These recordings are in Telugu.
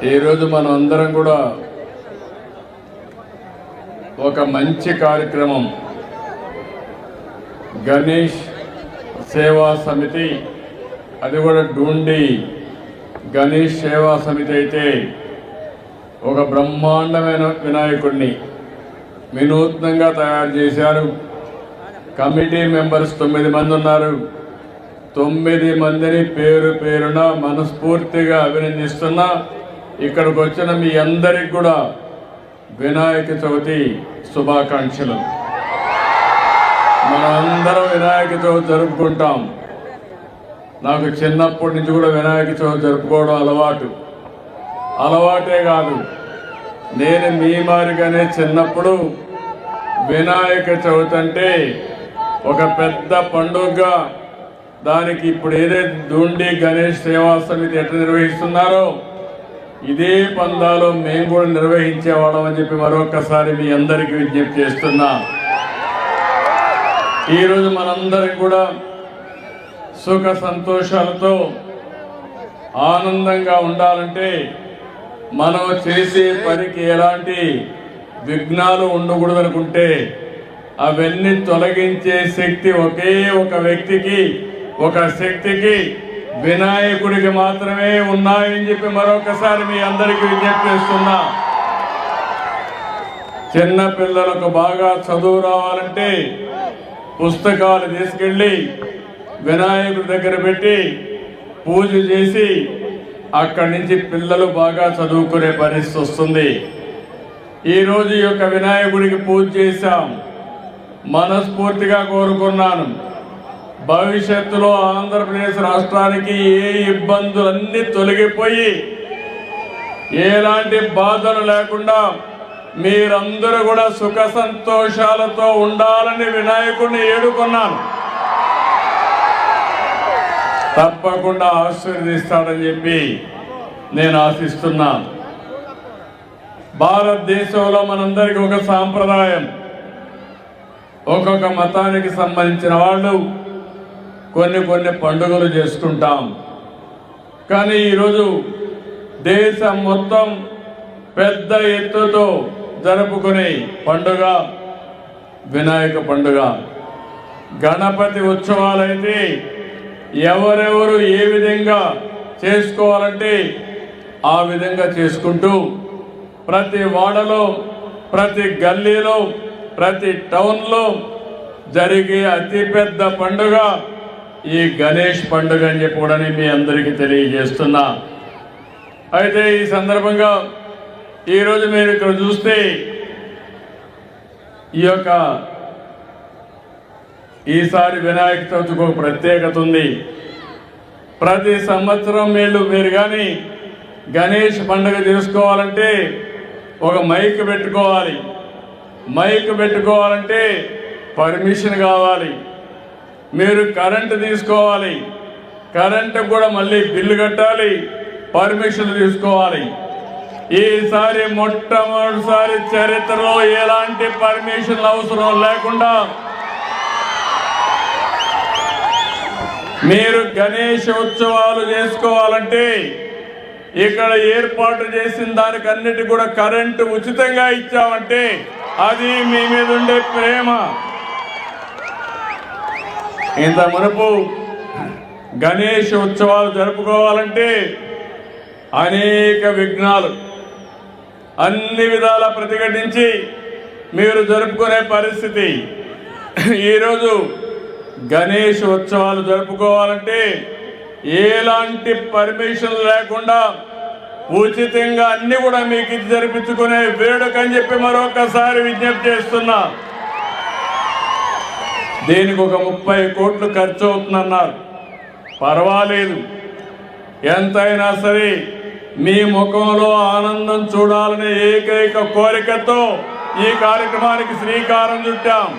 ఈరోజు మనం అందరం కూడా ఒక మంచి కార్యక్రమం గణేష్ సేవా సమితి, అది కూడా డూండి గణేష్ సేవా సమితి అయితే ఒక బ్రహ్మాండమైన వినాయకుడిని వినూత్నంగా తయారు చేశారు. కమిటీ మెంబర్స్ 9 మంది ఉన్నారు. 9 మందిని పేరు పేరున మనస్ఫూర్తిగా అభినందిస్తున్నా. ఇక్కడికి వచ్చిన మీ అందరికి కూడా వినాయక చవితి శుభాకాంక్షలు. మనందరం వినాయక చవితి జరుపుకుంటాం. నాకు చిన్నప్పటి నుంచి కూడా వినాయక చవితి జరుపుకోవడం అలవాటే కాదు, నేను మీ మాదిరిగానే చిన్నప్పుడు వినాయక చవితి అంటే ఒక పెద్ద పండుగగా, దానికి ఇప్పుడు ఏదైతే డూండి గణేష్ సేవా సమితి ఎట్లా నిర్వహిస్తున్నారో ఇదే పందాలో మేము కూడా నిర్వహించేవాళ్ళం అని చెప్పి మరొకసారి మీ అందరికీ విజ్ఞప్తి చేస్తున్నా. ఈరోజు మనందరికి కూడా సుఖ సంతోషాలతో ఆనందంగా ఉండాలంటే మనం చేసే పనికి ఎలాంటి విఘ్నాలు ఉండకూడదు అనుకుంటే అవన్నీ తొలగించే శక్తి ఒకే ఒక వ్యక్తికి, ఒక శక్తికి, వినాయకుడికి మాత్రమే ఉన్నాయని చెప్పి మరొకసారి మీ అందరికీ విజ్ఞప్తి చేస్తున్నా. చిన్న పిల్లలకు బాగా చదువు రావాలంటే పుస్తకాలు తీసుకెళ్ళి వినాయకుడి దగ్గర పెట్టి పూజ చేసి అక్కడి నుంచి పిల్లలు బాగా చదువుకునే పరిస్థితి వస్తుంది. ఈరోజు ఈ యొక్క వినాయకుడికి పూజ చేశాం. మనస్ఫూర్తిగా కోరుకున్నాను, భవిష్యత్తులో ఆంధ్రప్రదేశ్ రాష్ట్రానికి ఏ ఇబ్బందులన్నీ తొలగిపోయి ఎలాంటి బాధలు లేకుండా మీరందరూ కూడా సుఖ సంతోషాలతో ఉండాలని వినాయకుడిని ఏడుకున్నాను. తప్పకుండా ఆశీర్వదిస్తాడని చెప్పి నేను ఆశిస్తున్నాను. భారతదేశంలో మనందరికీ ఒక సాంప్రదాయం, ఒక్కొక్క మతానికి సంబంధించిన వాళ్ళు కొన్ని పండుగలు చేసుకుంటాం. కానీ ఈరోజు దేశం మొత్తం పెద్ద ఎత్తుతో జరుపుకునే పండుగ వినాయక పండుగ. గణపతి ఉత్సవాలైతే ఎవరెవరు ఏ విధంగా చేసుకోవాలంటే ఆ విధంగా చేసుకుంటూ ప్రతి వాడలో, ప్రతి గల్లీలో, ప్రతి టౌన్లో జరిగే అతిపెద్ద పండుగ ఈ గణేష్ పండుగ అని చెప్పి కూడా మీ అందరికీ తెలియజేస్తున్నా. అయితే ఈ సందర్భంగా ఈరోజు మీరు ఇక్కడ చూస్తే ఈసారి వినాయక చవితికి ఒక ప్రత్యేకత ఉంది. ప్రతి సంవత్సరం మీరు కానీ గణేష్ పండుగ చేసుకోవాలంటే ఒక మైక్ పెట్టుకోవాలి. మైక్ పెట్టుకోవాలంటే పర్మిషన్ కావాలి. మీరు కరెంటు తీసుకోవాలి, కరెంటు కూడా మళ్ళీ బిల్లు కట్టాలి, పర్మిషన్ తీసుకోవాలి. ఈసారి మొట్టమొదటిసారి చరిత్రలో ఎలాంటి పర్మిషన్ అవసరం లేకుండా మీరు గణేష్ ఉత్సవాలు చేసుకోవాలంటే ఇక్కడ ఏర్పాటు చేసిన దానికి అన్నిటి కూడా కరెంటు ఉచితంగా ఇచ్చామంటే అది మీ మీద ఉండే ప్రేమ. ఇంత మునుపు గణేష్ ఉత్సవాలు జరుపుకోవాలంటే అనేక విఘ్నాలు, అన్ని విధాల ప్రతిఘటించి మీరు జరుపుకునే పరిస్థితి. ఈరోజు గణేష్ ఉత్సవాలు జరుపుకోవాలంటే ఎలాంటి పర్మిషన్ లేకుండా ఉచితంగా అన్ని కూడా మీకు ఇది జరిపించుకునే వేడుక అని చెప్పి మరొకసారి విజ్ఞప్తి చేస్తున్నా. దీనికి ఒక 30 కోట్లు ఖర్చు అవుతుందన్నారు. పర్వాలేదు, ఎంతైనా సరే మీ ముఖంలో ఆనందం చూడాలనే ఏకైక కోరికతో ఈ కార్యక్రమానికి శ్రీకారం చుట్టాం.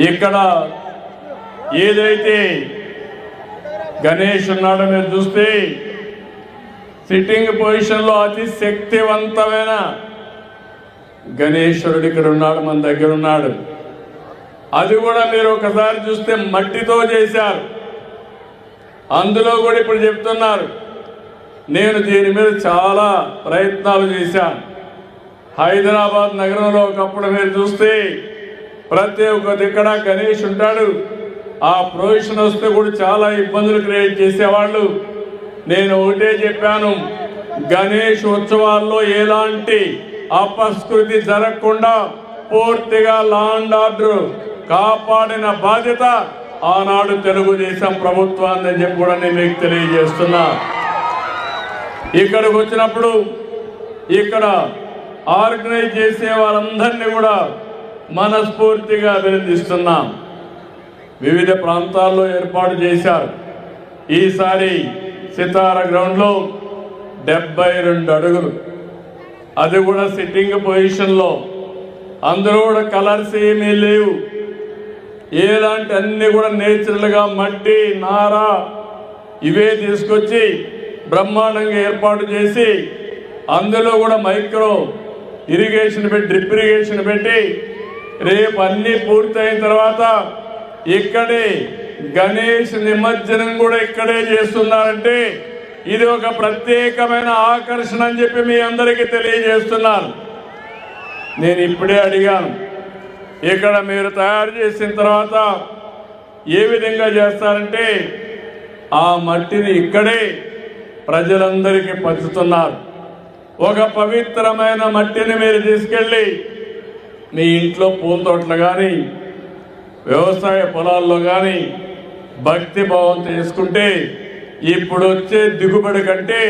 ఇక్కడ ఏదైతే గణేష్ ఉన్నాడో మీరు చూస్తే సిట్టింగ్ పొజిషన్లో అతి శక్తివంతమైన గణేశ్వరుడు ఇక్కడ ఉన్నాడు, మన దగ్గర ఉన్నాడు. అది కూడా మీరు ఒకసారి చూస్తే మట్టితో చేశారు. అందులో కూడా ఇప్పుడు చెప్తున్నారు నేను దీని మీద చాలా ప్రయత్నాలు చేశాను. హైదరాబాద్ నగరంలో ఒకప్పుడు మీరు చూస్తే ప్రతి ఒక్క దిక్కడ గణేష్ ఉంటాడు. ఆ ప్రొవిషన్ వస్తే కూడా చాలా ఇబ్బందులు క్రియేట్ చేసేవాళ్ళు. నేను ఒకటే చెప్పాను, గణేష్ ఉత్సవాల్లో ఎలాంటి అపస్కృతి జరగకుండా పూర్తిగా లా అండ్ ఆర్డర్ కాపాడిన బాధ్యత ఆనాడు తెలుగుదేశం ప్రభుత్వాన్ని చెప్పి కూడా నేను మీకు తెలియజేస్తున్నా. ఇక్కడికి వచ్చినప్పుడు ఇక్కడ ఆర్గనైజ్ చేసే వాళ్ళందరినీ కూడా మనస్ఫూర్తిగా అభినందిస్తున్నాం. వివిధ ప్రాంతాల్లో ఏర్పాటు చేశారు. ఈసారి సితార గ్రౌండ్లో 72 అడుగులు, అది కూడా సిట్టింగ్ పొజిషన్లో. అందరూ కూడా కలర్స్ ఏమీ లేవు, ఎలాంటి అన్ని కూడా నేచురల్గా మట్టి నార ఇవే తీసుకొచ్చి బ్రహ్మాండంగా ఏర్పాటు చేసి అందులో కూడా మైక్రో ఇరిగేషన్ పెట్టి డ్రిప్ ఇరిగేషన్ పెట్టి రేపు అన్నీ పూర్తయిన తర్వాత ఇక్కడే గణేష్ నిమజ్జనం కూడా ఇక్కడే చేస్తున్నారంటే ఇది ఒక ప్రత్యేకమైన ఆకర్షణ అని చెప్పి మీ అందరికీ తెలియజేస్తున్నాను. నేను ఇప్పుడే అడిగాను, ఇక్కడ మీరు తయారు చేసిన తర్వాత ఏ విధంగా చేస్తారంటే ఆ మట్టిని ఇక్కడే ప్రజలందరికీ పంచుతున్నారు. ఒక పవిత్రమైన మట్టిని మీరు తీసుకెళ్ళి మీ ఇంట్లో పూల తోటలు కానీ వ్యవసాయ పొలాల్లో కానీ భక్తి భావంతో చేసుకుంటే ఇప్పుడు వచ్చే దిగుబడి కంటే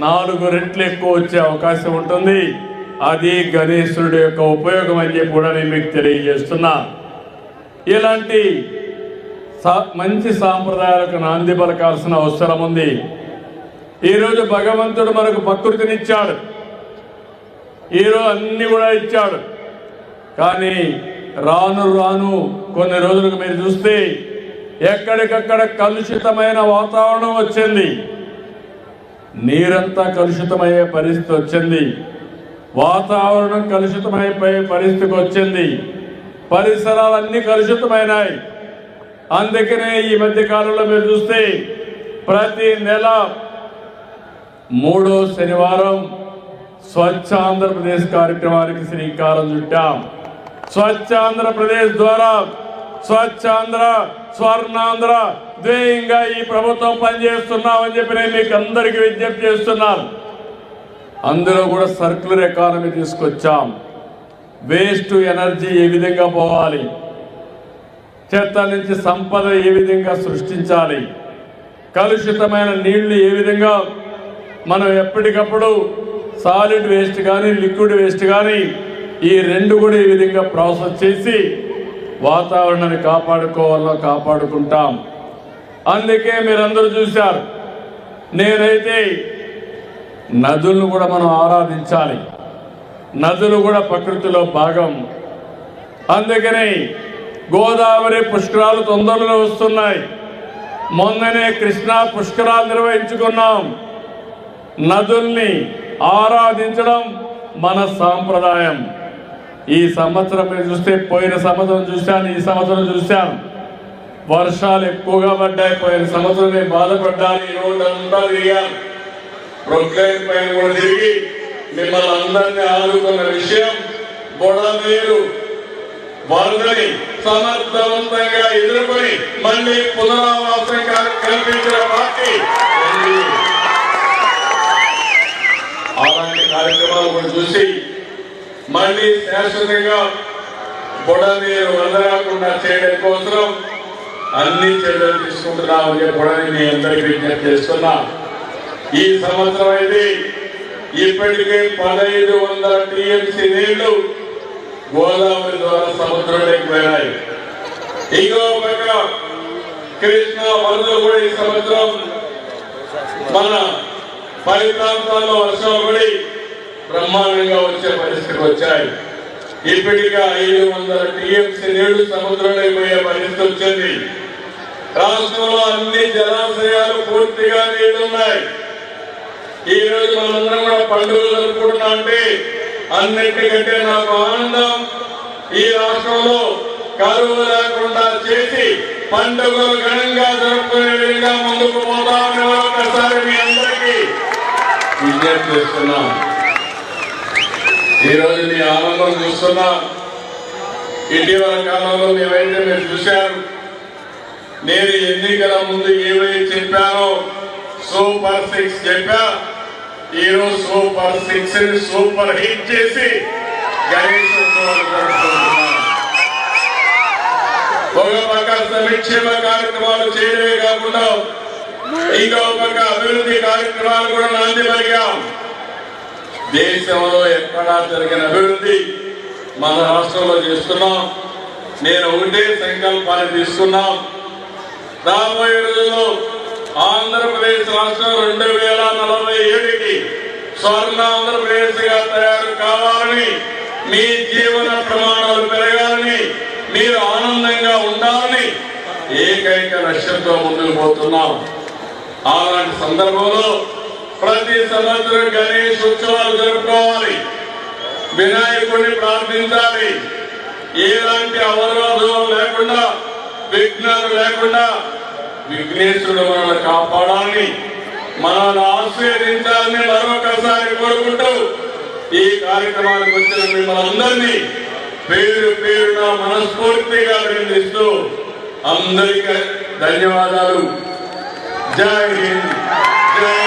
4 రెట్లు ఎక్కువ వచ్చే అవకాశం ఉంటుంది. అది గణేశుడి యొక్క ఉపయోగం అని చెప్పి కూడా నేను మీకు తెలియజేస్తున్నా. ఇలాంటి మంచి సాంప్రదాయాలకు నాంది పలకాల్సిన అవసరం ఉంది. ఈరోజు భగవంతుడు మనకు ప్రకృతినిచ్చాడు, ఈరోజు అన్ని కూడా ఇచ్చాడు. కానీ రాను రాను కొన్ని రోజులకు మీరు చూస్తే ఎక్కడికక్కడ కలుషితమైన వాతావరణం వచ్చింది, నీరంతా కలుషితమయ్యే పరిస్థితి వచ్చింది, వాతావరణం కలుషితమైపోయే పరిస్థితికి వచ్చింది, పరిసరాలన్నీ కలుషితమైనాయి. అందుకనే ఈ మధ్య కాలంలో మీరు చూస్తే ప్రతి నెల 3వ శనివారం స్వచ్ఛ ఆంధ్రప్రదేశ్ కార్యక్రమానికి శ్రీకారం చుట్టాం. స్వచ్ఛ ఆంధ్రప్రదేశ్ ద్వారా స్వచ్ఛాంధ్ర స్వర్ణాంధ్ర ధ్యేయంగా ఈ ప్రభుత్వం పనిచేస్తున్నామని చెప్పి నేను మీకు అందరికీ విజ్ఞప్తి చేస్తున్నాను. అందులో కూడా సర్క్యులర్ ఎకానమీ తీసుకొచ్చాం. వేస్ట్ ఎనర్జీ ఏ విధంగా పోవాలి, చెత్త నుంచి సంపద ఏ విధంగా సృష్టించాలి, కలుషితమైన నీళ్లు ఏ విధంగా మనం ఎప్పటికప్పుడు సాలిడ్ వేస్ట్ కానీ లిక్విడ్ వేస్ట్ కానీ ఈ రెండు కూడా ఈ విధంగా ప్రాసెస్ చేసి వాతావరణాన్ని కాపాడుకోవాలో కాపాడుకుంటాం. అందుకే మీరందరూ చూశారు, నేనైతే నదులను కూడా మనం ఆరాధించాలి, నదులు కూడా ప్రకృతిలో భాగం. అందుకని గోదావరి పుష్కరాలు తొందరలో వస్తున్నాయి. మొన్ననే కృష్ణా పుష్కరాలు నిర్వహించుకున్నాం. నదుల్ని ఆరాధించడం మన సాంప్రదాయం. ఈ సంవత్సరం మీరు చూస్తే పోయిన సంవత్సరం చూశాను, ఈ సంవత్సరం చూశాను, వర్షాలు ఎక్కువగా పడ్డాయి. పోయిన సంవత్సరం నేను బాధపడ్డాను. ఈ రోజు అంతా తిరిగాను, ప్రొక్లైన్ పైన కూడా తిరిగి మిమ్మల్ని అందరినీ ఆదుకున్న విషయం బుడమేరు వరదని సమర్థవంతంగా ఎదుర్కొని మళ్ళీ పునరావాసం కల్పించిన పార్టీ. అలాంటి కార్యక్రమాలు కూడా చూసి మళ్ళీ శాశ్వతంగా బుడమేరు వరద రాకుండా చేయడం కోసం అన్ని చర్యలు తీసుకుంటున్నామని కూడా నేను అందరికీ విజ్ఞప్తి చేస్తున్నా. ఈ సంవత్సరం అయితే ఇప్పటికే 1500 టీఎంసీ నీళ్లు గోదావరి ద్వారా సముద్రంలోకి పోయినాయి. ఇంకో పక్క కృష్ణా వరదలు కూడా ఈ సంవత్సరం మన ఫలితాంశాల్లో వర్షాలు పడి బ్రహ్మాండంగా వచ్చే పరిస్థితికి వచ్చాయి. ఇప్పటికే 500 టీఎంసీ నీళ్లు సముద్రంలోకి పోయే పరిస్థితి వచ్చింది. రాష్ట్రంలో అన్ని జలాశయాలు పూర్తిగా నీళ్లున్నాయి. ఈ రోజు మనందరం కూడా పండుగలు జరుపుకుంటున్నా అంటే అన్నిటికంటే నాకు ఆనందం, ఈ రాష్ట్రంలో కరువు లేకుండా చేసి పండుగలు ఘనంగా జరుపుకునే విధంగా ముందుకు పోతామని ఒకసారి మీ అందరికీ విజ్ఞప్తి చేస్తున్నాం. ఈరోజు మీ ఆనందం చూస్తున్నా. ఇటీవల కాలంలో మేమైతే మీరు చూశారు, నేను ఎన్నికల ముందు ఏవైతే చెప్పానో సూపర్ 6 చెప్పా. ఈరోజు సూపర్ 6 ని సూపర్ హిట్ చేసి గణేష్ ఉత్సవాలు జరుపుకుంటున్నాం. ఒక పక్క సంక్షేమ కార్యక్రమాలు చేయడమే కాకుండా ఇంకో పక్క అభివృద్ధి కార్యక్రమాలు కూడా నాంది పలికాం. దేశంలో ఎక్కడా జరిగిన అభివృద్ధి మన రాష్ట్రంలో చేస్తున్నాం. నేను ఒకటే సంకల్పాన్ని తీసుకున్నాం. రాబోయే రోజుల్లో ఆంధ్రప్రదేశ్ రాష్ట్రం 2047కి స్వర్ణ ఆంధ్రప్రదేశ్ గా తయారు కావాలని, మీ జీవన ప్రమాణాలు పెరగాలని, మీరు ఆనందంగా ఉండాలని ఏకైక లక్ష్యంతో ముందుకు పోతున్నాం. అలాంటి సందర్భంలో ప్రతి సంవత్సరం గణేష్ ఉత్సవాలు జరుపుకోవాలి, వినాయకుడిని ప్రార్థించాలి. ఎలాంటి అవరోధాలు లేకుండా, విఘ్నాలు లేకుండా విఘ్నేశ్వరుడు మనల్ని కాపాడాలని, మనల్ని ఆశీర్వదించాలని మరొకసారి కోరుకుంటూ ఈ కార్యక్రమానికి వచ్చిన మిమ్మల్ని అందరినీ పేరు పేరున మనస్ఫూర్తిగా అభినందిస్తూ అందరికీ ధన్యవాదాలు. జై హింద్, జై